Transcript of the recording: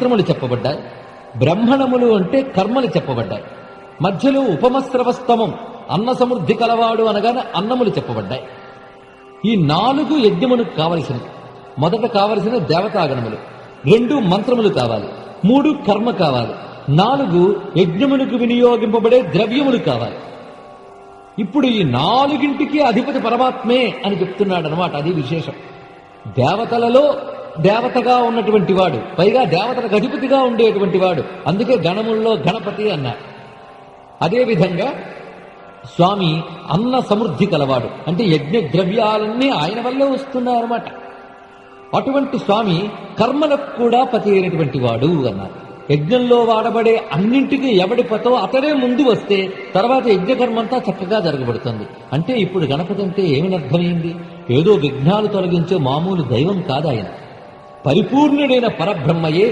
మంత్రములు చెప్పబడ్డాయి. బ్రహ్మణములు అంటే కర్మలు చెప్పబడ్డాయి. మధ్యలో ఉపమస్రవస్తమం అన్న సమృద్ధి కలవాడు అనగానే అన్నములు చెప్పబడ్డాయి. ఈ 4 యజ్ఞమునకు కావలసినవి. మొదట కావలసిన దేవతాగణములు, 2 మంత్రములు కావాలి, 3 కర్మ కావాలి, 4 యజ్ఞమునకు వినియోగింపబడే ద్రవ్యములు కావాలి. ఇప్పుడు ఈ 4ంటికి అధిపతి పరమాత్మే అని చెప్తున్నాడు అనమాట. అది విశేషం. దేవతలలో దేవతగా ఉన్నటువంటి వాడు, పైగా దేవతలకు అధిపతిగా ఉండేటువంటి వాడు. అందుకే గణముల్లో గణపతి అన్నారు. అదేవిధంగా స్వామి అన్న సమృద్ధి కలవాడు, అంటే యజ్ఞ ద్రవ్యాలన్నీ ఆయన వల్లే వస్తున్నాయన్నమాట. అటువంటి స్వామి కర్మలకు కూడా పతి అయినటువంటి వాడు అన్నారు. యజ్ఞంలో వాడబడే అన్నింటికీ ఎవడి పతో అతడే ముందు వస్తే తర్వాత యజ్ఞకర్మంతా చక్కగా జరగబడుతుంది. అంటే ఇప్పుడు గణపతి అంటే ఏమి అర్థమైంది? ఏదో విఘ్నాలు తొలగించే మామూలు దైవం కాదు ఆయన. పరిపూర్ణుడైన పరబ్రహ్మయే